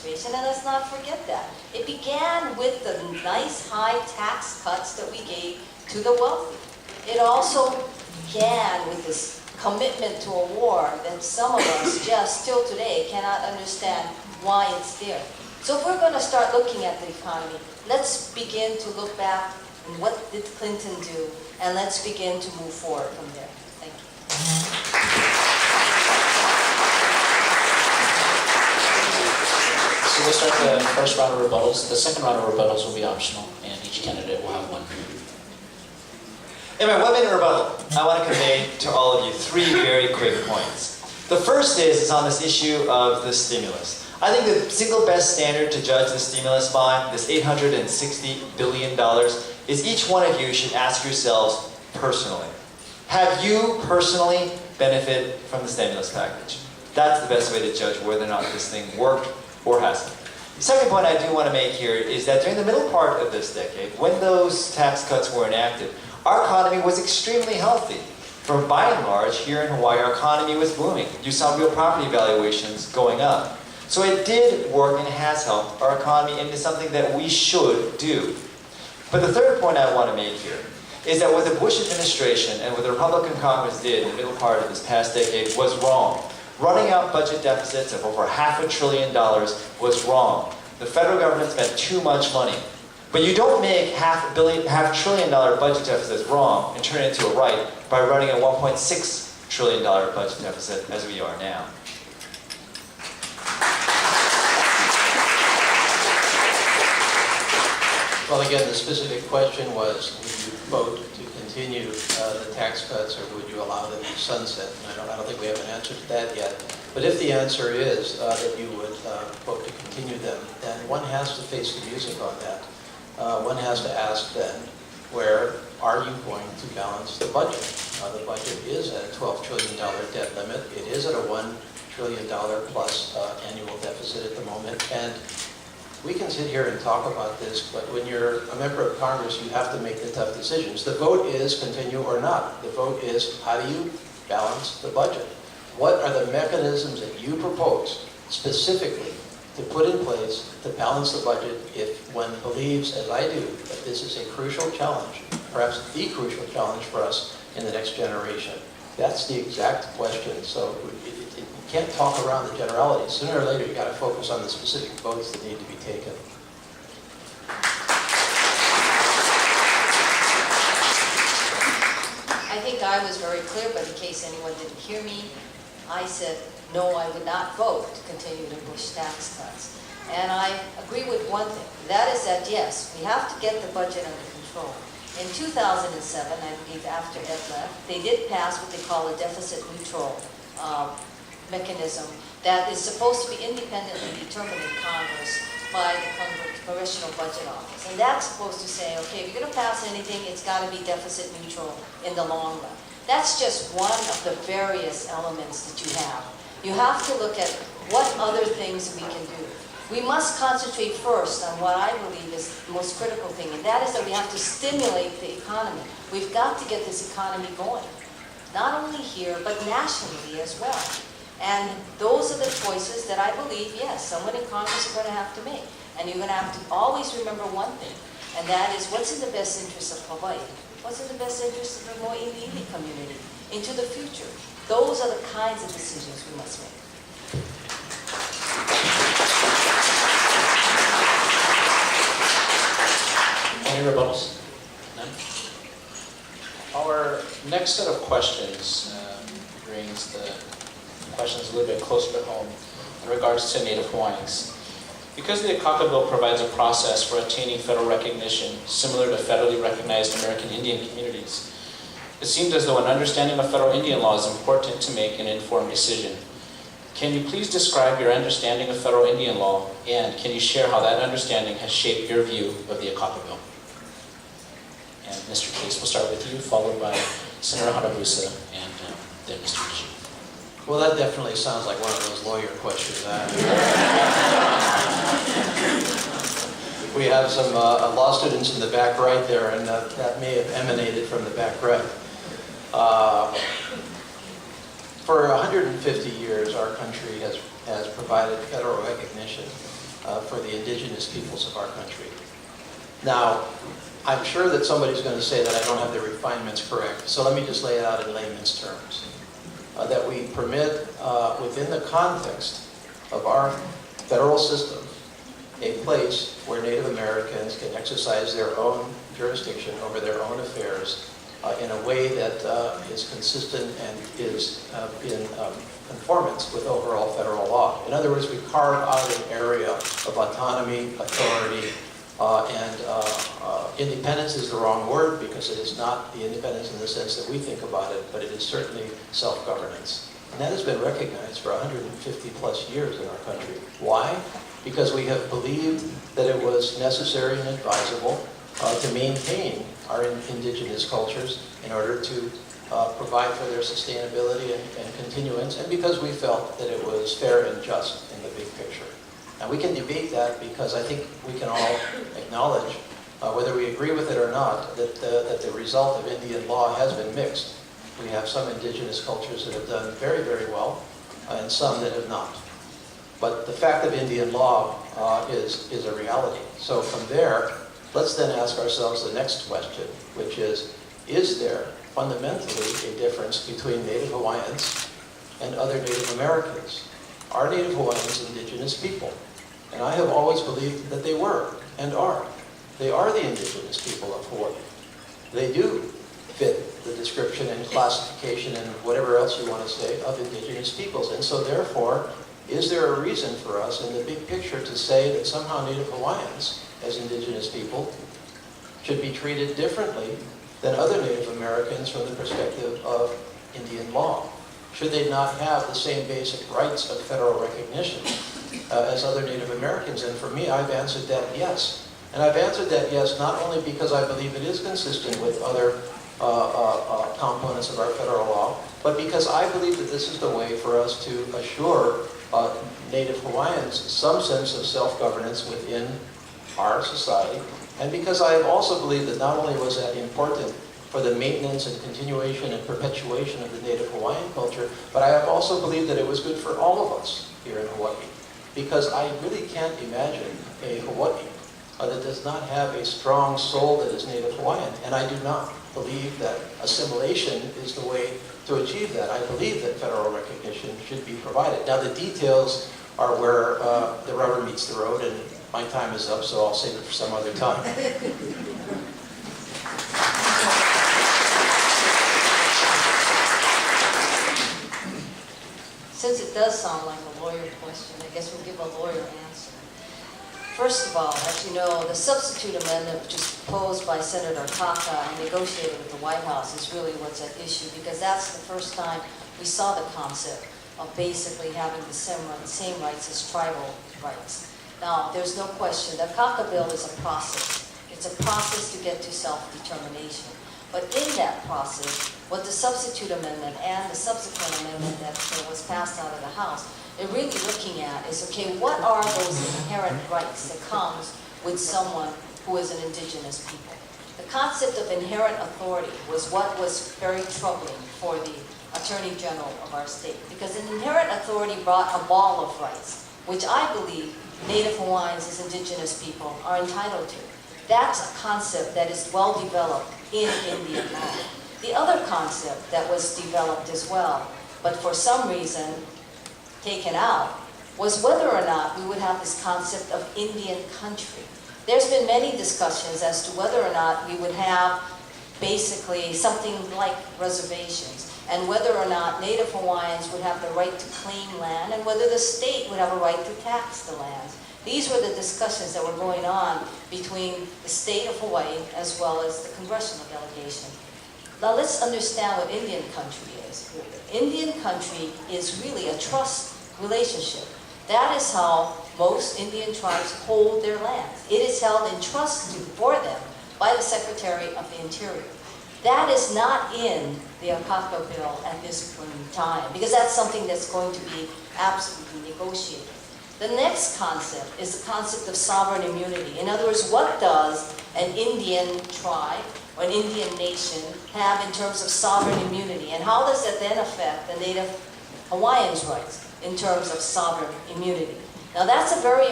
administration, and let's not forget that. It began with the nice high tax cuts that we gave to the wealthy. It also began with this commitment to a war that some of us just still today cannot understand why it's there. So if we're going to start looking at the economy, let's begin to look back and what did Clinton do, and let's begin to move forward from there. Thank you. So we'll start the first round of rebuttals. The second round of rebuttals will be optional, and each candidate will have one. In my 1 minute rebuttal, I want to convey to all of you 3 very quick points. The first is on this issue of the stimulus. I think the single best standard to judge the stimulus by, this $860 billion, is each one of you should ask yourselves personally. Have you personally benefited from the stimulus package? That's the best way to judge whether or not this thing worked or hasn't. The second point I do want to make here is that during the middle part of this decade, when those tax cuts were enacted, our economy was extremely healthy. For by and large, here in Hawaii, our economy was booming. You saw real property valuations going up. So it did work and has helped our economy into something that we should do. But the third point I want to make here is that what the Bush administration and what the Republican Congress did in the middle part of this past decade was wrong. Running out budget deficits of over $500 billion was wrong. The federal government spent too much money. But you don't make $500 billion budget deficits wrong and turn it into a right by running a $1.6 trillion budget deficit as we are now. Well, again, the specific question was, would you vote to continue the tax cuts, or would you allow them to sunset? And I don't think we have an answer to that yet. But if the answer is that you would vote to continue them, then one has to face the music on that. One has to ask then, where are you going to balance the budget? The budget is at a $12 trillion debt limit. It is at a $1 trillion plus annual deficit at the moment. And we can sit here and talk about this, but when you're a member of Congress, you have to make the tough decisions. The vote is continue or not. The vote is, how do you balance the budget? What are the mechanisms that you propose specifically to put in place to balance the budget if one believes, as I do, that this is a crucial challenge, perhaps the crucial challenge for us in the next generation? That's the exact question. So you can't talk around the generalities. Sooner or later, you've got to focus on the specific votes that need to be taken. I think I was very clear, but in case anyone didn't hear me, I said, no, I would not vote to continue the Bush tax cuts. And I agree with one thing. That is that, yes, we have to get the budget under control. In 2007, I believe after Ed left, they did pass what they call a deficit neutral mechanism that is supposed to be independently determined in Congress by the Congressional Budget Office. And that's supposed to say, okay, if you're going to pass anything, it's got to be deficit neutral in the long run. That's just one of the various elements that you have. You have to look at what other things we can do. We must concentrate first on what I believe is the most critical thing, and that is that we have to stimulate the economy. We've got to get this economy going, not only here, but nationally as well. And those are the choices that I believe, yes, someone in Congress is going to have to make. And you're going to have to always remember one thing, and that is what's in the best interest of Hawaii? What's in the best interest of the Moilili community into the future? Those are the kinds of decisions we must make. Any rebuttals? None? Our next set of questions brings the questions a little bit closer to home in regards to Native Hawaiians. Because the Akaka Bill provides a process for attaining federal recognition similar to federally recognized American Indian communities, it seems as though an understanding of federal Indian law is important to make an informed decision. Can you please describe your understanding of federal Indian law, and can you share how that understanding has shaped your view of the Akaka Bill? And Mr. Case, we'll start with you, followed by Senator Hanabusa, and then Mr. Djou. Well, that definitely sounds like one of those lawyer questions. We have some law students in the back right there, and that may have emanated from the back right. For 150 years, our country has provided federal recognition for the indigenous peoples of our country. Now, I'm sure that somebody's going to say that I don't have the refinements correct, so let me just lay it out in layman's terms. That we permit, within the context of our federal system, a place where Native Americans can exercise their own jurisdiction over their own affairs in a way that is consistent and is in conformance with overall federal law. In other words, we carve out an area of autonomy, authority, and independence is the wrong word because it is not the independence in the sense that we think about it, but it is certainly self-governance. And that has been recognized for 150 plus years in our country. Why? Because we have believed that it was necessary and advisable to maintain our indigenous cultures in order to provide for their sustainability and continuance, and because we felt that it was fair and just in the big picture. And we can debate that because I think we can all acknowledge, whether we agree with it or not, that the result of Indian law has been mixed. We have some indigenous cultures that have done very, very well, and some that have not. But the fact of Indian law is a reality. So from there, let's then ask ourselves the next question, which is there fundamentally a difference between Native Hawaiians and other Native Americans? Are Native Hawaiians indigenous people? And I have always believed that they were and are. They are the indigenous people of Hawaii. They do fit the description and classification and whatever else you want to say of indigenous peoples. And so therefore, is there a reason for us in the big picture to say that somehow Native Hawaiians, as indigenous people, should be treated differently than other Native Americans from the perspective of Indian law? Should they not have the same basic rights of federal recognition as other Native Americans? And for me, I've answered that yes. And I've answered that yes not only because I believe it is consistent with other components of our federal law, but because I believe that this is the way for us to assure Native Hawaiians some sense of self-governance within our society, and because I have also believed that not only was that important for the maintenance and continuation and perpetuation of the Native Hawaiian culture, but I have also believed that it was good for all of us here in Hawaii. Because I really can't imagine a Hawaii that does not have a strong soul that is Native Hawaiian. And I do not believe that assimilation is the way to achieve that. I believe that federal recognition should be provided. Now the details are where the rubber meets the road, and my time is up, so I'll save it for some other time. Since it does sound like a lawyer question, I guess we'll give a lawyer answer. First of all, as you know, the substitute amendment, which was proposed by Senator Kaka and negotiated with the White House, is really what's at issue, because that's the first time we saw the concept of basically having the same rights as tribal rights. Now, there's no question that Kaka bill is a process. It's a process to get to self-determination. But in that process, what the substitute amendment and the subsequent amendment that was passed out of the House, they're really looking at is, okay, what are those inherent rights that comes with someone who is an indigenous people? The concept of inherent authority was what was very troubling for the Attorney General of our state, because an inherent authority brought a ball of rights, which I believe Native Hawaiians as indigenous people are entitled to. That's a concept that is well developed in Indian law. The other concept that was developed as well, but for some reason taken out, was whether or not we would have this concept of Indian country. There's been many discussions as to whether or not we would have basically something like reservations, and whether or not Native Hawaiians would have the right to claim land, and whether the state would have a right to tax the land. These were the discussions that were going on between the state of Hawaii as well as the congressional delegation. Now let's understand what Indian country is. Indian country is really a trust relationship. That is how most Indian tribes hold their lands. It is held in trust for them by the Secretary of the Interior. That is not in the Akaka bill at this point in time, because that's something that's going to be absolutely negotiated. The next concept is the concept of sovereign immunity. In other words, what does an Indian tribe or an Indian nation have in terms of sovereign immunity? And how does that then affect the Native Hawaiians' rights in terms of sovereign immunity? Now that's a very